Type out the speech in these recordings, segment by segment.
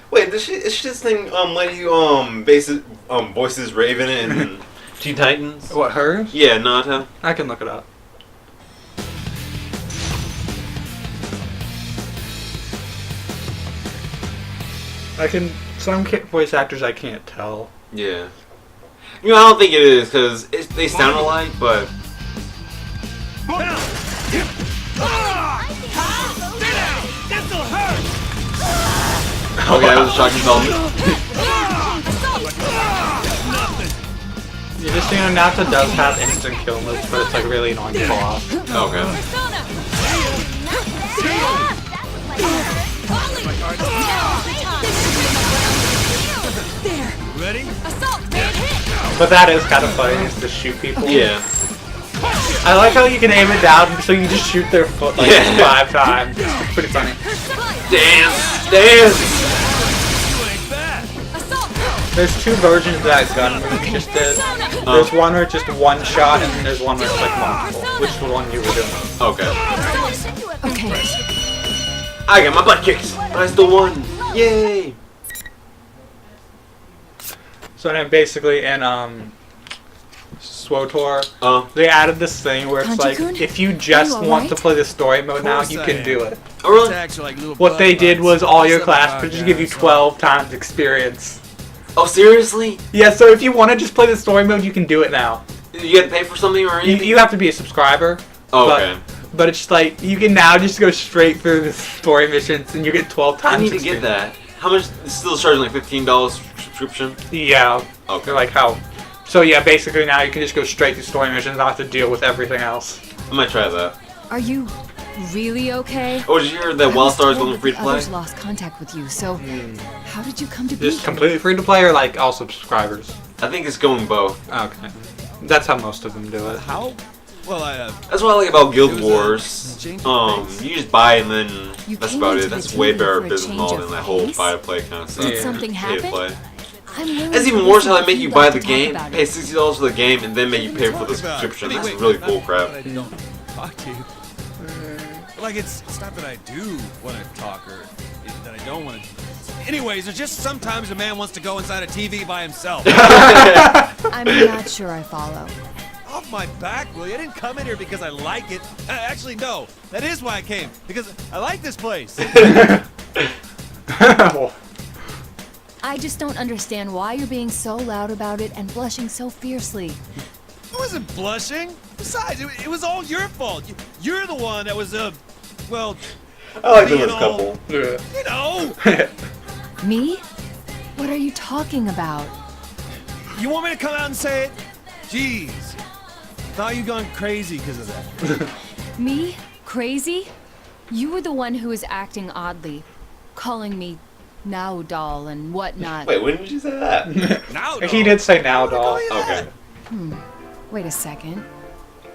Wait, is she this thing lady who voices Raven in Teen Titans? What, hers? Yeah, Naoto. I can look it up. Some voice actors I can't tell. Yeah. You know, I don't think it is because they sound alike, but. Okay, that was a shocking development. You just see Naoto does have instant kill moves, but it's like really annoying to pull off. Okay. Ready? But that is kind of funny, is to shoot people. Yeah. I like how you can aim it down, so you just shoot their foot like 5 times. It's pretty funny. Dance! There's 2 versions of that gun move you just did. There's one where it's just one shot, and then there's one where it's like multiple. Which one you were doing? Okay. Okay. I got my butt kicked. I still won. Yay! So then basically in SWTOR, they added this thing where it's like, if you just want to play the story mode now, you can do it. Oh, really? What they did was all your class would just give you 12 times experience. Oh, seriously? Yeah, so if you want to just play the story mode, you can do it now. You gotta pay for something or anything? You have to be a subscriber. Oh, okay. But it's like, you can now just go straight through the story missions and you get 12 times I need to get that. How much? It's still charging like $15 subscription? Yeah. Okay. They're like how... So yeah, basically now you can just go straight to story missions, not have to deal with everything else. I might try that. Are you really okay? Oh, did you hear that Wildstar is going free to play? Others lost contact with you, so how did you come to be Just here? completely free to play or like all subscribers? I think it's going both. Okay. That's how most of them do it. How? Well, that's what I like about Guild Wars. You just buy and then that's about it. That's way better business model than that whole buy to play kind of stuff. Did something happen? That's even worse how they make you buy the game, pay $60 for the game, and then make you pay for the subscription. That's really bull crap. I don't talk to you. Like, it's not that I do want to talk or that I don't want to. Anyways, there's just sometimes a man wants to go inside a TV by himself. I'm not sure I follow. Off my back, Willie. I didn't come in here because I like it. Actually, no. That is why I came. Because I like this place. I just don't understand why you're being so loud about it and blushing so fiercely. I wasn't blushing. Besides, it was all your fault. You're the one that was, well... I like them as a couple. You know! Me? What are you talking about? You want me to come out and say it? Jeez. Thought you'd gone crazy because of that. Me? Crazy? You were the one who was acting oddly, calling me now doll and whatnot. Wait, when did you say that? Now He did say now doll. Okay. Wait a second.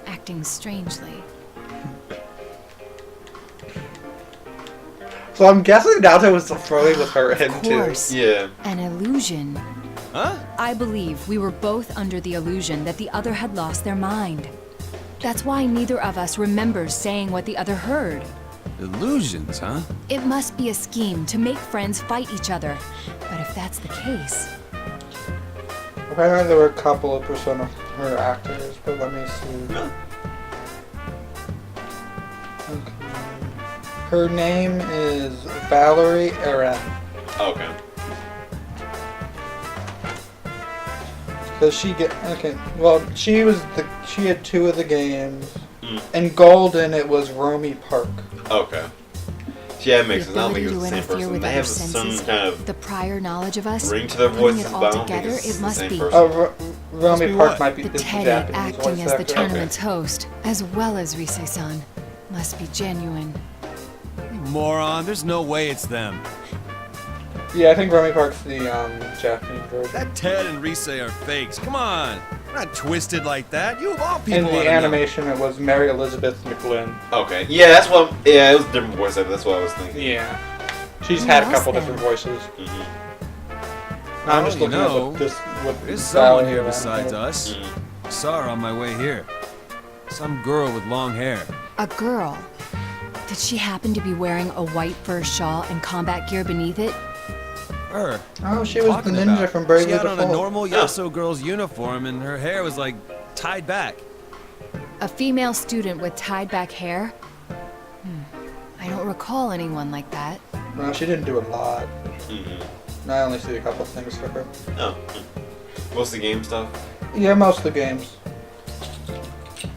Acting strangely. So I'm guessing Naoto was flirting with her him Of too. course. Yeah. An illusion. Huh? I believe we were both under the illusion that the other had lost their mind. That's why neither of us remembers saying what the other heard. Illusions, huh? It must be a scheme to make friends fight each other. But if that's the case... Apparently there were a couple of Persona her actors, but let me see. Okay. Her name is Valerie Eren. Okay. Does she get well, she had 2 of the games. And Golden it was Romy Park. Okay. Yeah, it makes The sense. I don't think ability it's the to same interfere person. with They other have some senses, kind of the prior knowledge of us, ring to their putting voices, it but all I don't think together, it's it the must same be person. Romy be Park what? might be the the Teddy Japanese acting voice as the actor. tournament's host, as well as Rise-san. Must be genuine. You moron. There's no way it's them. Yeah, I think Romy Park's the Japanese version. That Ted and Rise are fakes. Come on. We're not twisted like that. You of all people In ought the to know. animation, it was Mary Elizabeth McGlynn. Okay. Yeah, that's what. Yeah, it was a different voice actor. That's what I was thinking. Yeah. She's Who had a else couple then? different voices. Mm-hmm. Now I'm just Well, looking you at know, what There's someone Valerie here Eren besides did. us. I saw her on my way here. Some girl with long hair. A girl. Did she happen to be wearing a white fur shawl and combat gear beneath it? Her. Oh, she was the Talking ninja about. from Bravely She had on a Default. normal Yoso girl's uniform, and her hair was like tied back. A female student with tied back hair? I don't recall anyone like that. No, she didn't do a lot. Mm-hmm. I only see a couple things for her. Oh. Most of the game stuff? Yeah, most of the games.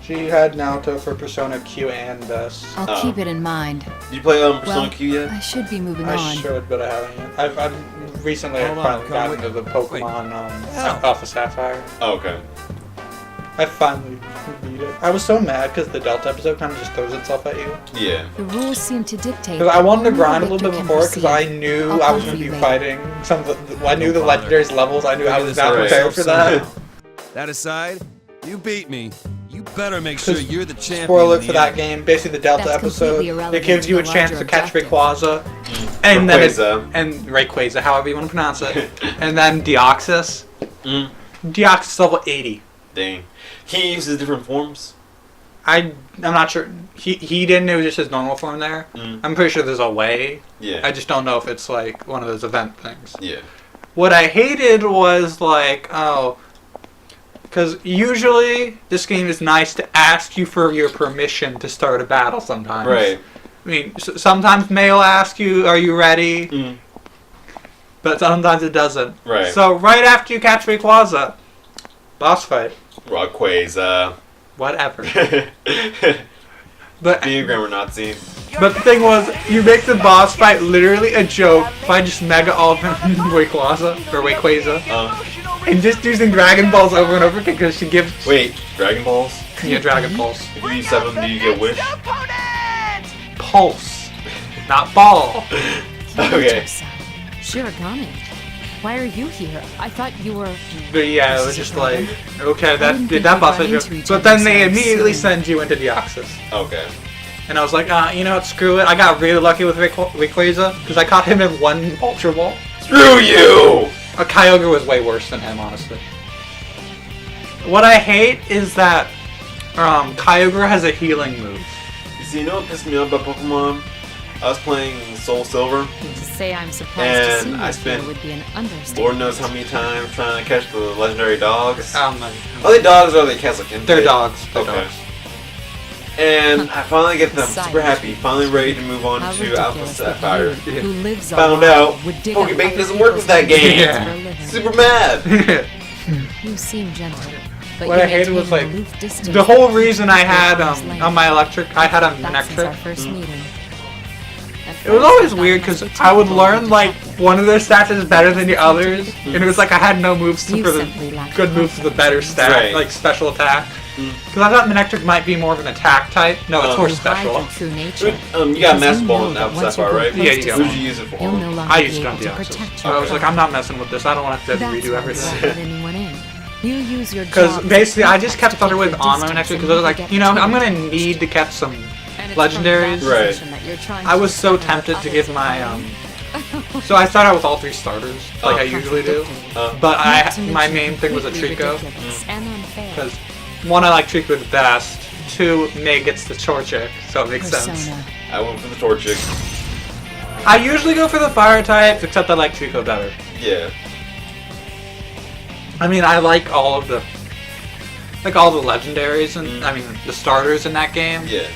She had Naoto for Persona Q and S. I'll keep it in mind. Did you play Persona Well, Q yet? I should be moving I on. should, but I haven't yet. I've recently Hold on, finally gotten wait. into the Pokemon Hell. Alpha Sapphire. Oh, okay. I finally beat it. I was so mad because the Delta episode kind of just throws itself at you. Yeah. The rules seem to dictate. Because I wanted to only grind a the little bit victor can before because I proceed. knew I'll I come was for going to you be later. fighting some of the, I knew the legendaries levels. I knew I was not Right. prepared for that. That aside, you beat me. You better make sure you're the champion. Spoiler in the for that end. game. Basically, the Delta That's episode. completely irrelevant It gives you a to the chance larger to catch objective. Rayquaza, and then Rayquaza. however you want to pronounce it, and then Deoxys. Mm. Deoxys level 80. Dang. He uses different forms? I'm not sure. He didn't. It was just his normal form there. Mm. I'm pretty sure there's a way. Yeah. I just don't know if it's like one of those event things. Yeah. What I hated was like, because usually this game is nice to ask you for your permission to start a battle sometimes. Right. I mean, sometimes May will ask you, are you ready? Mm. But sometimes it doesn't. Right. So right after you catch Rayquaza, boss fight. Rayquaza. Whatever. But Being a grammar Nazi. But the thing was, you make the boss fight literally a joke by just mega ultimate Rayquaza, or Rayquaza, and just using Dragon Balls over and over again because she gives... Wait, Dragon Balls? Yeah, Dragon Pulse. If you use 7, do you get Wish? Pulse. Not ball. Okay. Shirogane, why are you here? I thought you were... But yeah, it was just like, okay, I didn't think that we'd boss run fight. into each But other then they so immediately soon. send you into Deoxys. Okay. And I was like, you know what, screw it. I got really lucky with Rayquaza because I caught him in one Ultra Ball. Screw you! Kyogre was way worse than him, honestly. What I hate is that Kyogre has a healing move. You see, you know what pissed me off about Pokemon? I was playing Soul Silver. To say I'm surprised to see And you I here spent would be an understatement. Lord knows how many times trying to catch the legendary dogs. Are Like, they dogs or are they cats like they're dogs. They're Okay. dogs. And I finally get them Side super happy, finally ready to move on How to Alpha ridiculous that Sapphire. you, who lives Found alone, out would dig up Pokebank other doesn't work with that people's game. Yeah. for a living. Super mad! You seem gentle, but What you I hated was, maintain like, an aloof distance The whole from reason I had arm's length. on my electric, I had a That's since our Manectric. first meeting. At It was first, always I thought weird it must because be I would typical learn to like check one of their stats is better than the others, and it was like I had no moves You for the simply lack good moves for the better stat, Right. like special attack. Because I thought Manectric might be more of an attack type. No, it's more You hide special. your true nature. You got because Master you Ball know in that Alpha once Sapphire, you right? grow Yeah, close you to got Who'd one. you use it for? You'll no longer I be used it on able to the protect Deoxys. your I was like, crown. I'm not messing with this. I don't want to have to That's redo why everything. you won't let anyone in. You use your Because job as a basically, I just pretext kept to Thunder keep Wave your on my distance Manectric and because I was you like, get you know, I'm between gonna need to catch some And it's from legendaries. that Right. position that you're trying I to was so discover tempted to others give are my finding. So I started out with all 3 starters, like Oh. I usually do. Contradictory. But Not to my mention main thing was a completely Trico. ridiculous and unfair. Because 1, I like Trico the best. 2, May gets the Torchic, so it makes sense. Persona. I went for the Torchic. I usually go for the fire types, except I like Trico better. Yeah. I mean, I like all of the legendaries and I mean the starters in that game. Yeah.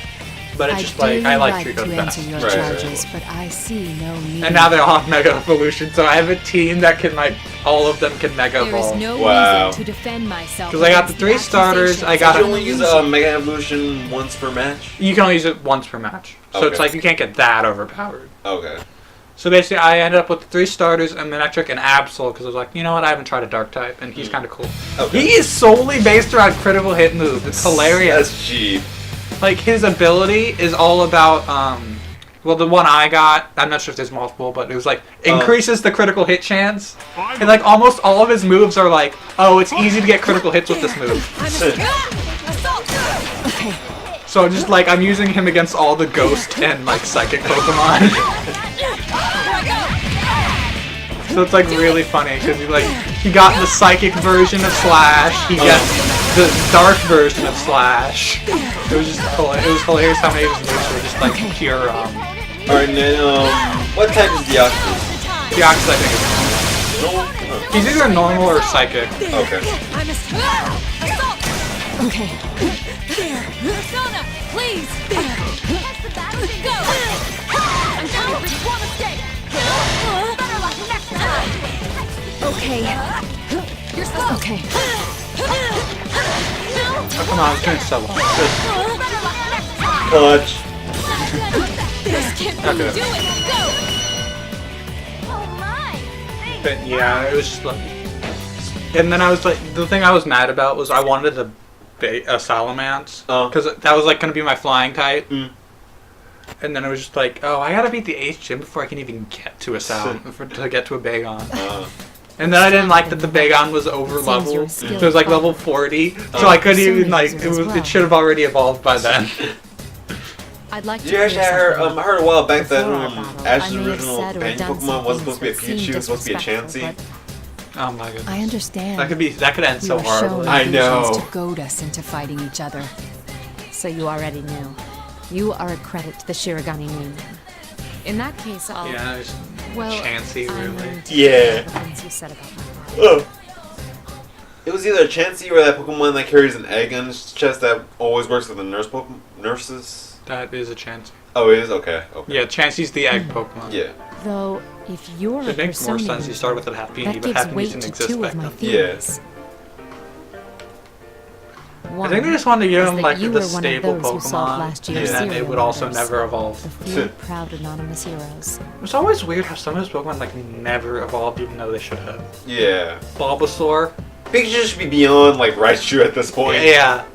But it's just like I like Trico to the answer best. your Right, charges, right. but I see no need. And now they're all Mega Evolution, so I have a team that can like all of them can Mega There is Evolve. no Wow. reason to defend myself. 'Cause I got the against 3 starters, accusations I got Did a- you only use Mega Evolution once per match? You can only use it once per match, so it's Okay. like you can't get that overpowered. Okay. So basically, I ended up with the 3 starters, a Manectric, and Absol, because I was like, you know what, I haven't tried a Dark type, and he's kind of cool. Okay. He is solely based around critical hit moves. It's hilarious. That's cheap. Like, his ability is all about, well, the one I got, I'm not sure if there's multiple, but it was like, increases the critical hit chance. And like, almost all of his moves are like, oh, it's easy to get critical hits with this move. So just like, I'm using him against all the Ghost and like Psychic Pokemon. So it's like really funny because he got the Psychic version of Slash, he gets the Dark version of Slash. It was just hilarious how many of his moves were just like pure Alright, then, what type is Deoxys? Deoxys, I think is He's either normal or psychic. Okay. Okay. There. Persona, please. Catch the battle and go. I'm down with one mistake. Better luck next time. Okay. You're slow. Okay. Oh, come on, I was doing so well. Better luck next time. Clutch. This can't Okay. do it. Go. Oh my. But yeah, it was just like... And then I was like, the thing I was mad about was I wanted a Salamence. Because that was like going to be my flying type. Mm. And then it was just like, oh, I gotta beat the 8th gym before I can even get to a to get to a Bagon. And then I didn't like that the Bagon was over leveled. So it was like level 40. So I couldn't even like, it should have already evolved by then. I'd like Did you actually I heard a while back that Ash's original companion Pokemon wasn't supposed to be a Pikachu, it was supposed to be a Chansey. Oh my goodness. I understand. That could end so You were shown horribly. I know. illusions to goad us into fighting each other. So you already knew. You are a credit to the Shirogane name. In that case, I'll... Yeah, it's well, Chansey, I'm really. willing to Yeah. the things you said about my father. It was either a Chansey or that Pokemon that carries an egg on its chest that always works with the nurses. That is a Chansey. Oh, it is? Okay. Yeah, Chansey's the egg Pokemon. Yeah. Though, if you're It a makes more persona sense you start with a Happy, that but gives Happy weight didn't to exist 2 back of my then. theories. I think they just wanted to give is him that like you the were one of staple those who solved last Pokemon, and year's then it serial would also murders. never evolve. The few proud anonymous heroes. It's always weird how some of his Pokemon like never evolved even though they should have. Yeah. Bulbasaur. Pikachu should be beyond like Raichu at this point. Yeah.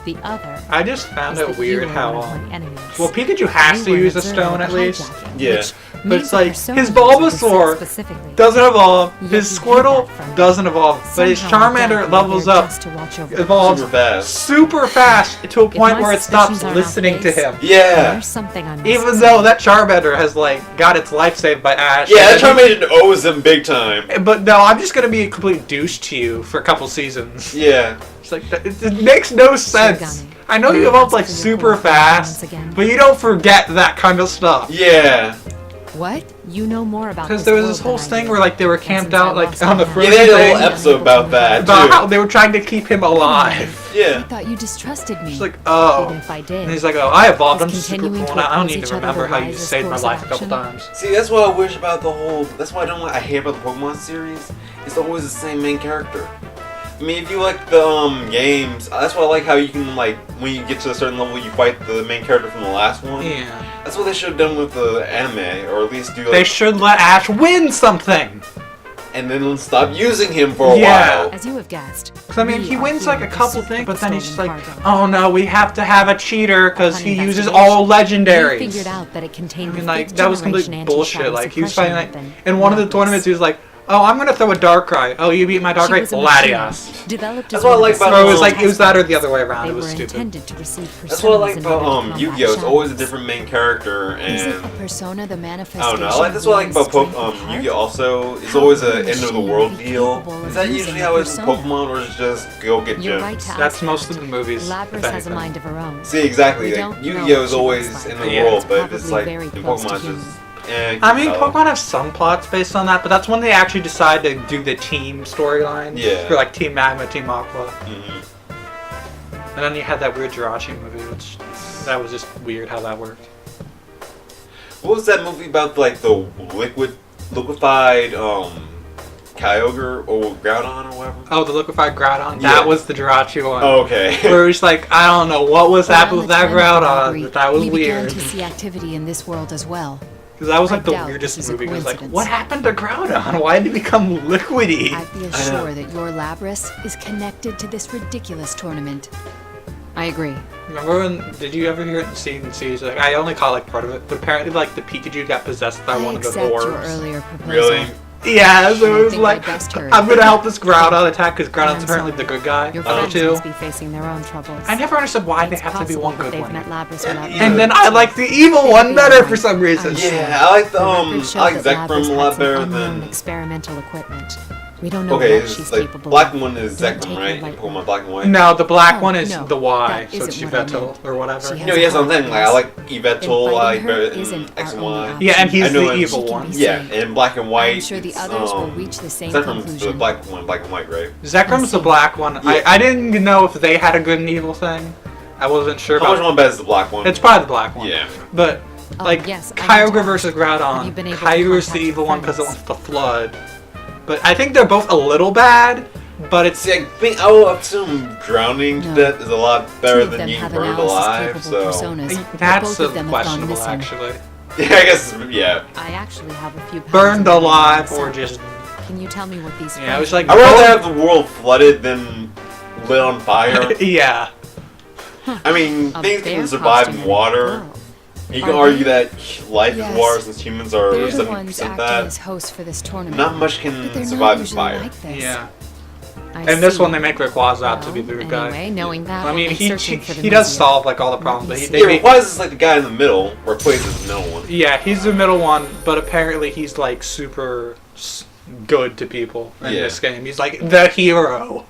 The other I just found is it that weird you are how one of my enemies. well Pikachu has to You were use a observing stone at the least. hijacking, Yeah. which But means it's the like persona his user was set Bulbasaur specifically. doesn't evolve, Yet his you hid that Squirtle from me. doesn't evolve, but his Somehow I Charmander doubt levels you're up, just to watch over evolves Super fast. super fast to a point my where it stops suspicions are listening to outbased, him. Yeah. There's something I'm missing. Even though that Charmander has like got its life saved by Ash. Yeah, that and then- Charmander owes him big time. But no, I'm just gonna be a complete douche to you for a couple seasons. Yeah. It's like it makes no sense. Shirogane. I know you evolve like super fast, but you don't forget that kind of stuff. Yeah. What? You know more about Because this there was world this whole than I thing do. where like they were And camped since I out like lost on the my frozen Yeah, they had a thing whole episode about that about how too. they were trying to keep him alive. I Yeah. thought you distrusted me. It's like, oh. Even if I did. And he's like, oh, I evolved. I'm Is super continuing cool to now. I don't oppose need each to other remember the how you wisest saved my course life of a couple action? times. See, that's what I wish about the whole. That's why I hate about the Pokemon series. It's always the same main character. I mean, if you like the games, that's why I like how you can like when you get to a certain level, you fight the main character from the last one. Yeah. That's what they should have done with the anime, or at least do like, They should let Ash win something. and then stop using him for a Yeah. while. As you have guessed. Cause I mean, we he are wins here like a to couple seek things, the but then he's just stolen like, cargo. oh no, we have to have a cheater because Upon he uses investigation, all We legendaries. figured out that it contained I mean, the like fifth that was complete generation bullshit. anti-shadow Like he was suppression fighting like weapon, in one of the Latias. tournaments, he was like, oh, I'm gonna throw a Darkrai. Oh, you beat my She Darkrai, was a machine, Latias. developed That's as what I one of like the about Or it was Well, like it was that or the other way around. They It was were stupid. intended to receive That's what I like personas in order to about combat Yu-Gi-Oh! It's always a shadows. different main character, Is it and a persona the I manifestation? don't know. That's what I like about Yu-Gi-Oh! Also, it's always an end of the world deal. Is that usually how it's in Pokemon, or is it just go get You're right gems? to That's ask most that. of the movies. Lapras if has a anything. mind of her own. See, exactly. We Like, don't know Yu-Gi-Oh! what is she always looks in like. the Yeah, world, it's but it's probably like very in close to Pokemon, it's human. just. I mean, Pokemon have some plots based on that, but that's when they actually decide to do the team storyline. Yeah. For like Team Magma, Team Aqua. Mhm. And then you had that weird Jirachi movie, which that was just weird how that worked. What was that movie about? Like the liquefied Kyogre or Groudon or whatever? Oh, the liquefied Groudon. Yeah. That was the Jirachi one. Oh, okay. Where it was like, I don't know what was happening with that Around the time of the Groudon, robbery, but that was we began weird. to see activity in this world as well. Because that was I like the doubt weirdest this is a movie. It was like, coincidence. what happened to Groudon? Why did he become liquidy? I'd be I know. sure that your Lapras is connected to this ridiculous tournament. I agree. Remember when, did you ever hear it in Season C? Like, I only caught like part of it, but apparently like the Pikachu got possessed by I one of the accept your orbs. earlier proposal. Really? Yeah, so I it was think like, I best hurry. I'm gonna help this Groudon attack because Groudon's I'm apparently sorry. the good guy. Your of the friends two. must be facing their own troubles. I never understood why they It's have to be possible one that good they've one. met Lapras without And then I like the evil one better for some reason. Yeah, I like the The record showed I like that Zekrom Lapras a lot had some better unknown than. experimental equipment. We don't know Okay, what she's it's like capable black of. one is Don't Zekrom, take her right? lightly. Pokemon Black and White. No, the black Oh, one is no, the Y, that so it's isn't what I Yveltal meant. or whatever. She has No, yes, I'm saying, like, I like Then Yveltal, fighting like, her better than isn't X and our only Y. option. Yeah, and he's I know the it's- evil She can one. be Yeah, saved. and Black and White. I'm sure the it's, others will reach the same Zekrom's the conclusion. black one, Black and White, right? Zekrom's the black one. Yeah. I didn't know if they had a good and evil thing. I wasn't sure How much about one bet is the black one? It's probably the black one. Yeah. But, like, yes, I can Kyogre tell. versus Have you Groudon. been able to Kyogre's the contact evil your one because it friends? wants to flood. But I think they're both a little bad, but it's... See, I think I will assume drowning to No. death is a lot better Two of than them being have burned analysis alive, capable so... personas, but That's both of them have gone questionable, missing. actually. Yeah, I guess, yeah. I actually have a few pounds Burned of alive myself. or just... Can you tell me what these Yeah, it was like... I'd rather have the world flooded than lit on fire. Yeah. I mean, A things bear can survive costume in and a water. girl. You can Are argue they? that life Yes. is water since humans are They're the ones 70% acting that. as hosts for this tournament. Not much but can they're survive not in usually fire. like this. Yeah. I And this see. one, they make Rayquaza out to be the Well, good guy. anyway, knowing that, I mean, we'll be searching for the he does museum. solve, like, all the problems, but Yeah, they why is this like the guy in the middle replaces the middle one? Yeah, he's the middle one, but apparently he's, like, super good to people in Yeah. this game. He's, like, the hero.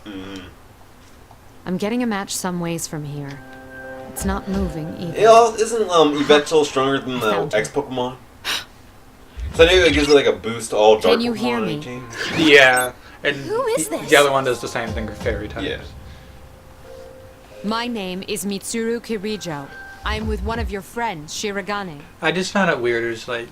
I'm getting a match some ways from here. It's not moving either. Isn't Yveltal stronger than the Found you. X Pokemon? So I know it gives it like a boost to all dark Can you Pokemon hear on me? the team. Yeah. And Who is this? the other one does the same thing for fairy types. Yeah. My name is Mitsuru Kirijo. I'm with one of your friends, Shirogane. I just found it weird. It's like,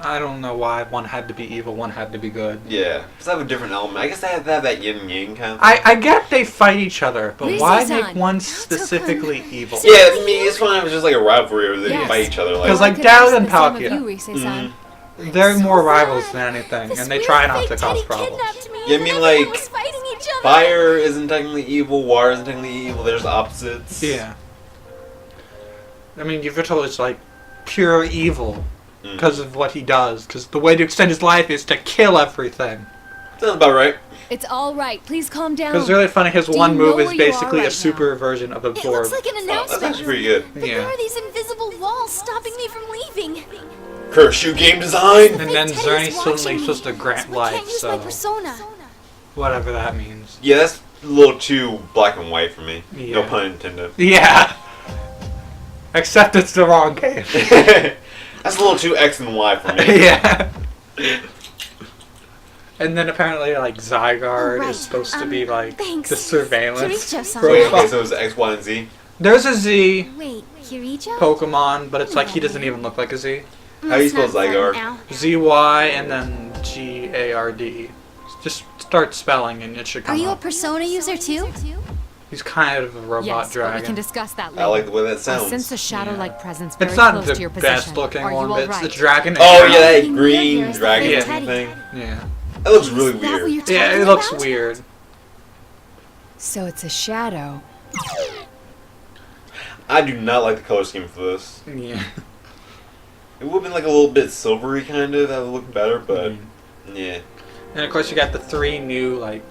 I don't know why one had to be evil, one had to be good. Yeah. Because I have a different element. I guess they have to have that yin and yang kind of thing. I get they fight each other, but why Rizu-san. make one specifically evil? Yeah, I mean, it's fine if it's just like a rivalry or they Yes. fight each other. Because, Like, like, Dowd and Palkia, Mhm. they're more rivals than anything, and they try not to cause problems. Yeah, I mean, like, fire isn't technically evil, water isn't technically evil, there's opposites. Yeah. I mean, Yveltal is, like, pure evil because of what he does. Because the way to extend his life is to kill everything. Sounds about right. It's all right. Please calm down. Because it's really funny, his Do one you move know is where you are basically right a super version of It Absorb. looks like an Oh, that's announcement. actually pretty good. But Yeah. there are these invisible walls stopping me from leaving. Curse you, game design! And then Teddy's Zerny's watching suddenly me, supposed to grant so I can't life, use my so persona. whatever that means. Yeah, that's a little too black and white for me. No Yeah. pun intended. Yeah. Except it's the wrong game. That's a little too X and Y for me. Yeah. And then apparently, like, Zygarde Right, is supposed to be, like, thanks. the surveillance Kirijo-san. Wait, robot. okay, so it's X, Y, and Z? There's a Z Wait, Kirijo? Pokemon, but it's like he doesn't even look like a Z. How do you spell It's not fun Zygarde? now. ZY and then GARD. Just start spelling and it should Are come you a up. persona user too? He's kind of a robot Yes, but we dragon. can discuss that later. I like the way that I sounds. sense a shadow-like presence very It's not close the to your position. best looking Are one, you but it's alright? the dragon. Oh, and yeah, that Being green near here is the dragon fake Teddy. thing. Yeah. That looks really Is that what weird. you're Yeah, talking it looks about? weird. So it's a shadow. I do not like the color scheme for this. Yeah. It would have been like a little bit silvery kind of, that would look better, but Mm-hmm. yeah. And of course you got the 3 new, like,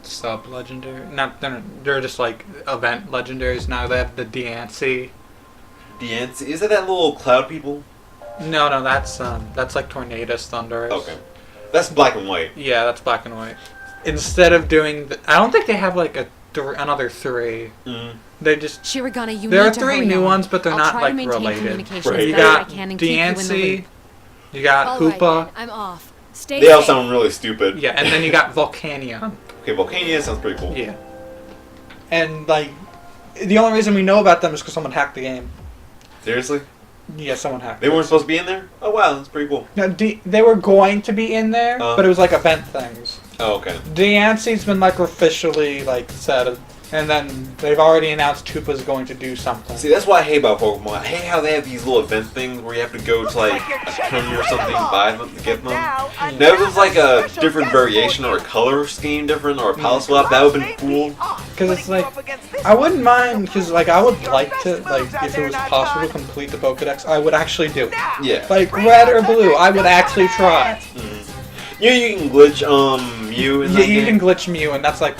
sub-legendary. Not, they're just, like, event legendaries now. They have the Diancie. Diancie, is it that little cloud people? No, that's like Tornadus Thundurus. Okay. That's black and white. Yeah, that's black and white. Instead of doing, I don't think they have like another 3. Mm. They just Shirogane, you there need are to 3 hurry new on. ones, but they're I'll not try like to maintain related. communication Right. as You best I got can and keep you in the Diancie, loop. you got All right, Hoopa, then, I'm off. Stay They all safe. sound really stupid. yeah, and then you got Volcanion. Okay, Volcania sounds pretty cool. Yeah. And like, the only reason we know about them is because someone hacked the game. Seriously? Yeah, someone hacked. They weren't supposed to be in there? Oh wow, that's pretty cool. No, they were going to be in there, but it was like event things. Oh, okay. Diancie's been like officially like said, and then they've already announced Tupa's going to do something. See, that's what I hate about Pokemon. I hate how they have these little event things where you have to go to like a tournament or something and buy them to get them. Now, if it was like a different variation or a color scheme different or a palette swap, that would have been cool. Because it's like, I wouldn't mind, because like I would like to, like if it was possible to complete the Pokedex, I would actually do it. Yeah. Like red or blue, I would actually try. You know, you can glitch Mew in Yeah, that you game? can glitch Mew, and that's like,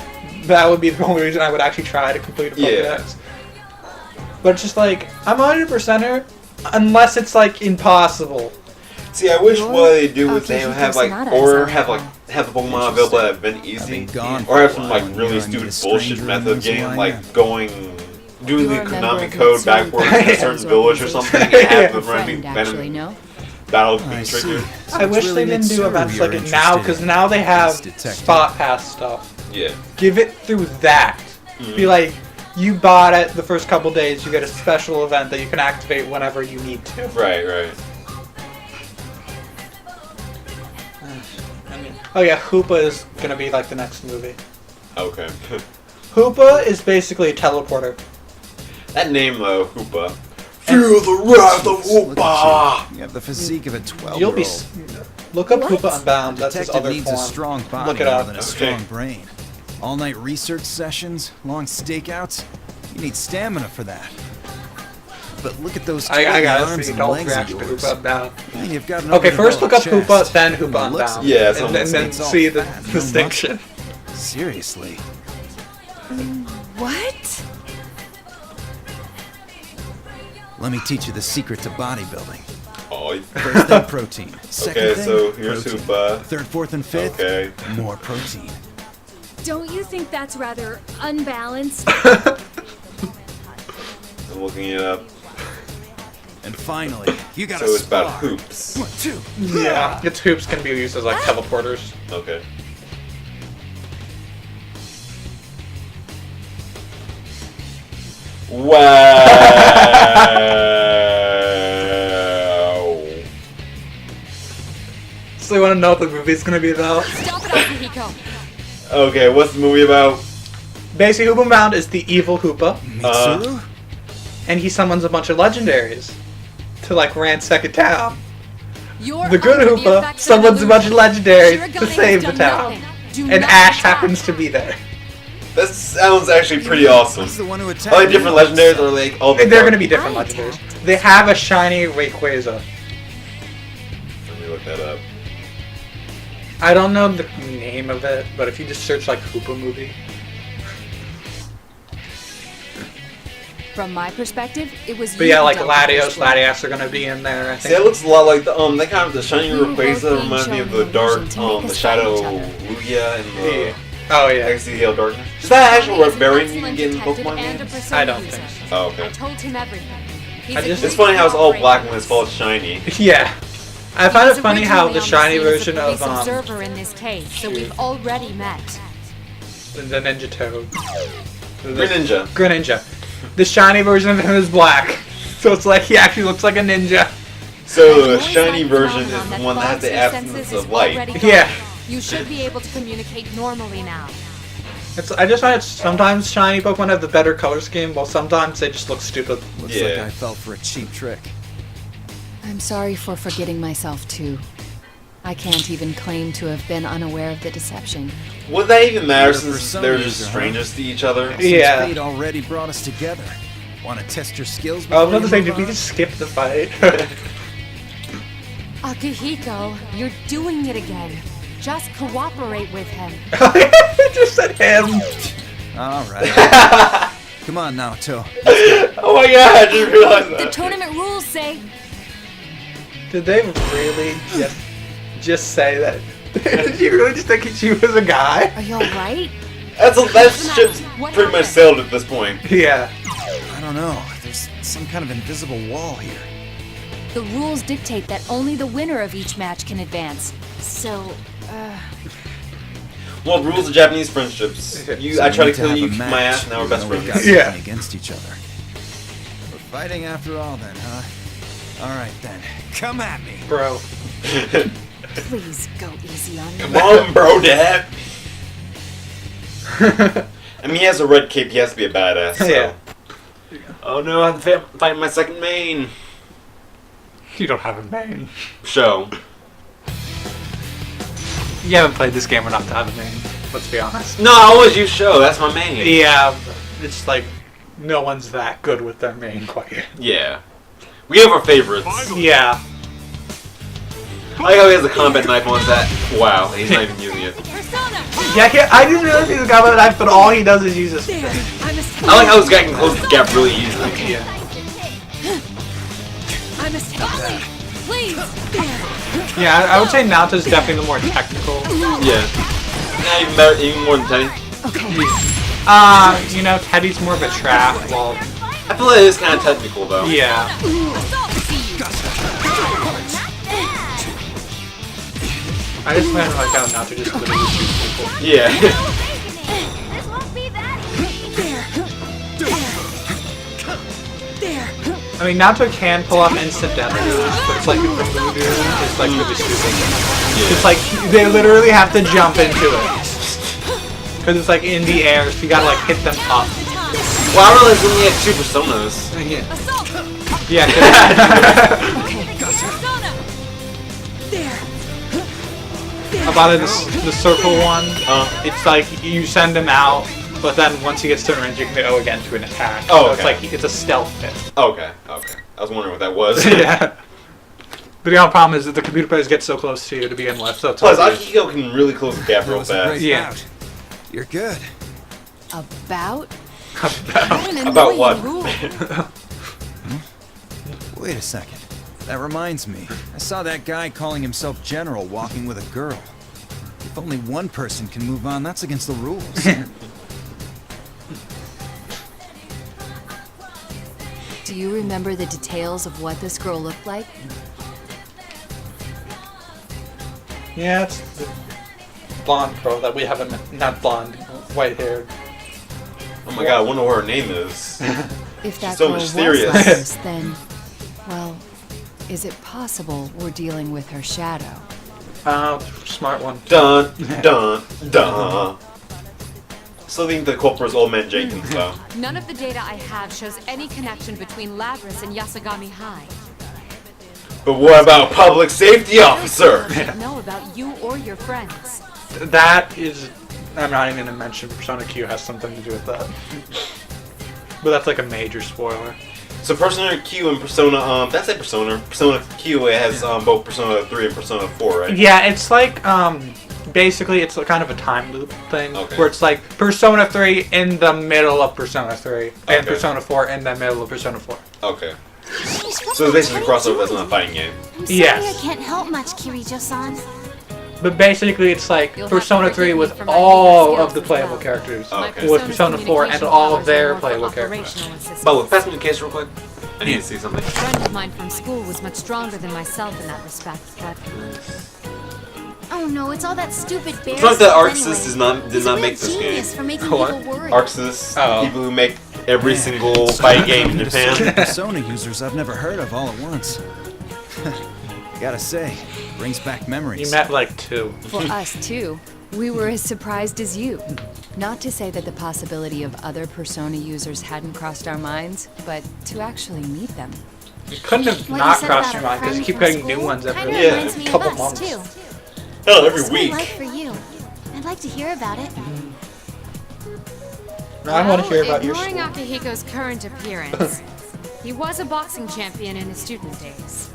that would be the only reason I would actually try to complete a Pokedex. But it's just like, I'm 100%er unless it's like impossible. See, I wish Your what they do is they Akihiko have like, Sonata or is have on like, have the Pokemon available at Event I've Easy, been gone or have for a some while, like and really here I need stupid a stranger bullshit who method knows who game, I like am. doing You're the a member Konami of code Mitsui backwards in a Pokémon's certain village or organization. something, and have the Friend, random actually, no? battle I being see. triggered. So I it's wish really they didn't do Mitsuru events you're like it now, interested because in, now they have police detective. spot pass stuff. Yeah. Give it through that. Be like, you bought it the first couple days, you get a special event that you can activate whenever you need to. Right, right. Oh yeah, Hoopa is gonna be like the next movie. Okay. Hoopa is basically a teleporter. That name though, Hoopa. Feel the wrath of Look at Hoopa! you. You have the physique of a 12-year-old. You'll be. Look up What? Hoopa Unbound. That's his Detective other needs form. a strong body Look it more up. than a Okay. strong brain. All-night research sessions, long stakeouts. You need stamina for that. But look at those I tiny gotta arms see. and Don't legs react of to yours. Hoopa Unbound. And you've got an Okay, first look up overdeveloped Hoopa, chest. then From Hoopa the looks Unbound. of it, Yeah, and something then, it's then all see the fat, no distinction. muscle. Seriously. What? Let me teach you the secret to bodybuilding. Oh, First thing, protein. Second okay, thing, so here's protein. Hoopa. Third, fourth, and fifth, Okay. more protein. Don't you think that's rather unbalanced? I'm looking it up. And finally, you got So to it's about spar. hoops. 1, 2. Yeah, its hoops can be used as like teleporters. Okay. Wow. So you want to know what the movie's gonna be about? Stop it, Akihiko. Okay, what's the movie about? Basically, Hoopa Unbound is the evil Hoopa, Mitsuru? and he summons a bunch of legendaries to like ransack a town. You're The good under the Hoopa effects of summons a bunch of illusion. legendaries Shirogane to has save the done town, nothing. Do and not Ash attack. happens to be there. That sounds actually pretty awesome. He's the one who attacked Are they me. different legendaries or like all the They're gonna be different I legendaries. attacked. They have a shiny Rayquaza. Let me look that up. I don't know the name of it, but if you just search like Hoopa movie, From my perspective, it was but you yeah, who like dealt with Latios, this one. Latias are gonna be in there. I See, that think. looks a lot like the that kind of the shiny We were both Rayquaza being reminds me of shown the the dark illusion to make the us shadow fight each Lugia and the Yeah. Oh yeah. Exegale Darkness. Is that an actual Shirogane is an berry you can excellent get in detective Pokemon and a games? persona I don't user. think Oh, I okay. told him everything. He's I just- It's funny how it's all black when it's called shiny. Yeah. I find it funny how the Originally on shiny scene as a version of police observer in this case, so we've already met. the Ninja Toad. Greninja. Greninja. The shiny version of him is black. So it's like he actually looks like a ninja. So And the noise shiny like version is phenomenon the that one that has fogs the your absence senses of is light. already gone. Yeah. You should be able to communicate normally now. I just find it sometimes shiny Pokemon have the better color scheme, while sometimes they just look stupid. Looks like Yeah. I fell for a cheap trick. I'm sorry for forgetting myself too. I can't even claim to have been unaware of the deception. Would that even matter You're a since persona they're user, just huh? strangers to each other? Since Yeah. fate already brought us together. Want to test your skills I before was about to you say, move did we on? just skip the fight? Akihiko, you're doing it again. Just cooperate with him. I just said him. All right. Come on, Naoto. Oh my god, I didn't realize The that. tournament rules say Did they really just say that? Did you really just think she was a guy? Are you alright? That ship's pretty much sailed at this point. Yeah. I don't know. There's some kind of invisible wall here. the rules dictate that only the winner of each match can advance. So, Well, rules of Japanese friendships. So I we try to need kill have you, a kick my match, ass, now we're best even though we've friends. got Yeah. something against each other. We're fighting after all, then, huh? All right, then. Come at me. Bro. Please go easy on me. Come on, bro, dad. I mean, he has a red cape. He has to be a badass. So. Yeah. Oh no, I'm fighting my second main. You don't have a main. Show. You haven't played this game enough to have a main. Let's be honest. No, I always use Show. That's my main. Yeah, it's like no one's that good with their main quite yet. Yeah. We have our favorites. Yeah. I like how he has a combat knife on that. Wow, he's not even using it. Persona! Yeah, I didn't realize he was a guy with a knife, but all he does is use his. I like how this guy can close the gap really easily. Yeah. I'm a Please! Yeah, I would say Naoto's definitely the more technical. Yeah. Not even better, even more than Teddy. Okay. You know, Teddy's more of a trap. Well, I feel like it is kind of technical though. yeah. I just find like how Naoto just literally shoots people. Yeah. This won't be that I mean, Naoto can pull off instant damage, but it's like the voodoo is like really stupid. It's like they literally have to jump into it because it's like in the air, so you gotta like hit them up. Well, I realized we only had 2 personas. Yeah. About the circle one, it's like you send him out, but then once he gets to the range, you can go again to an attack. Oh, so okay. it's like it's a stealth hit. Okay. Okay. I was wondering what that was. Yeah. But the only problem is that the computer players get so close to you to begin with, so it's Plus, hard to- Akihiko can really close the gap real That was a great fast. Yeah. bout. You're good. About? About what? Wait a second. That reminds me. I saw that guy calling himself General walking with a girl. If only one person can move on, that's against the rules. Do you remember the details of what this girl looked like? Yeah, it's the blonde girl that we haven't met. Not blonde, white-haired. Oh my god, I wonder what her name is. If that so girl mysterious. was Lazarus, then, well, is it possible we're dealing with her shadow? Smart one. Dun, dun, dun. Still think the culprit is Old Man Jenkins, though. None of the data I have shows any connection between Lazarus and Yasagami High. But what about public safety officer? I don't know about you or your friends. That is... I'm not even going to mention Persona Q has something to do with that. But that's like a major spoiler. So Persona Q and Persona, that's a Persona. Persona Q, it has both Persona 3 and Persona 4, right? Yeah, it's like, basically it's kind of a time loop thing. Okay. Where it's like Persona 3 in the middle of Persona 3. And Okay. Persona 4 in the middle of Persona 4. Okay. Sheesh, what's So it's basically Teddy crossover as doing? in a fighting game. I'm sorry Yes. I can't help much, Kirijo-san. But basically it's like You'll have to Persona forgive 3 me with for my all skills of the as playable well. characters. Oh, okay. With Persona 4 and all of their playable characters. characters. By the way, pass me the case real quick. I need to see something. A friend of mine from school was much stronger than myself in that respect, but Oh no, it's all that stupid bear It's not that stuff Arxis anyway. did He's not a make real this genius game. for making What? people worry. Arxis, Oh. people who make every single fighting game in So many Japan. Persona users I've never heard of all at once. Gotta say, brings back memories. You met like 2. For us, too. We were as surprised as you. Not to say that the possibility of other Persona users hadn't crossed our minds, but to actually meet them. You couldn't have What not you said crossed about your a mind because you friend keep from getting new school ones every kinda Yeah. reminds me couple of us, months. too. Hell, every What's it week. like for you? I'd like to hear about it. I want to hear about your ignoring school. Akihiko's current appearance, he was a boxing champion in his student days.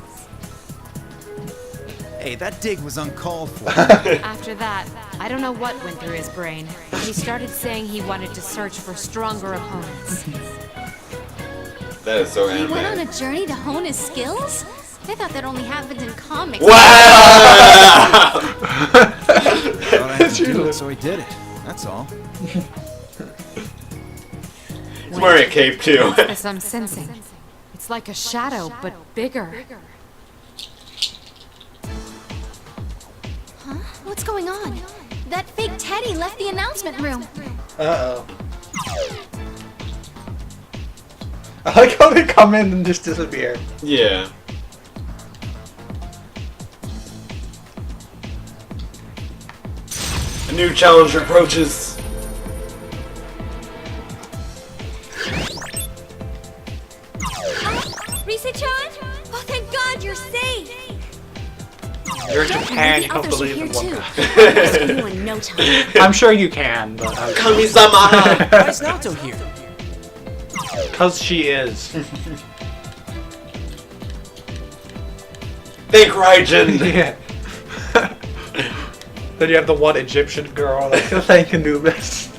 Hey, that dig was uncalled for. After that, I don't know what went through his brain, but he started saying he wanted to search for stronger opponents. That is so He went on anime. a journey to hone his skills? I thought that only happened in comics. Wow! Thought I had to do it, so he did it. That's all. He's wearing a cape too. As I'm sensing, it's like a shadow, but bigger. Huh? What's going on? That fake Teddy left the announcement room. Uh-oh. I like how they come in and just disappear. Yeah. A new challenger approaches. Rise-chan? Oh, thank God you're safe. You're in Japan, you The don't others are believe here in one too. guy. Rescue you in no time. I'm sure you can, but Kami-sama! Why is Naoto here? because she is. Thank Raijin! Yeah. Then you have the one Egyptian girl, like, thank Anubis.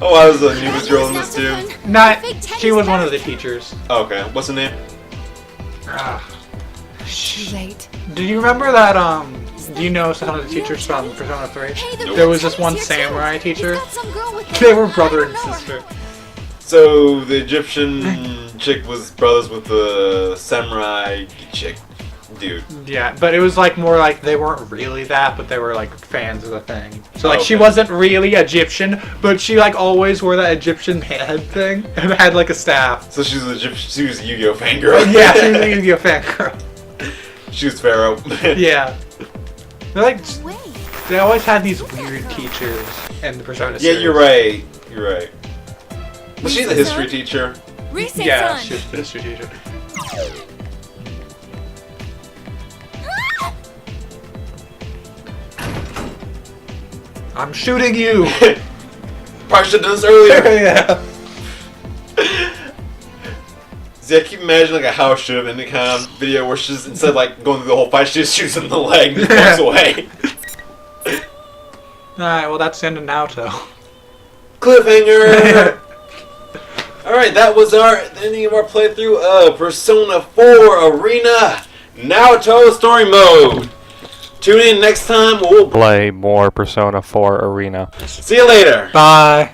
Oh, I was a newest girl in this too. Not, Fake Teddy's she was one back. of the teachers. Okay, what's the name? Ah, Too late. Do you remember that, do you know some of the teachers from Persona 3? There was this one samurai teacher. They were brother and sister. So the Egyptian chick was brothers with the samurai chick dude. Yeah, but it was like more like they weren't really that, but they were like fans of the thing. So like she Okay. wasn't really Egyptian, but she like always wore that Egyptian head thing and had like a staff. So she was a Yu-Gi-Oh fangirl. Yeah, she was a Yu-Gi-Oh fan girl. She was Pharaoh. Yeah. They're like, Wait. they always had these weird teachers in the Persona Yeah, series. you're right. You're right. Was she the history teacher? Reset Yeah, time. she was the history teacher. I'm shooting you! Probably should have done this earlier. Yeah. See, I keep imagining like a how should have ended kind of video where she's instead of like going through the whole fight, she just shoots him in the leg and just walks away. Alright, well that's the end of Naoto. Cliffhanger! Alright, that was the ending of our playthrough of Persona 4 Arena Naoto Story Mode. Tune in next time, we'll Play more Persona 4 Arena. see you later. Bye.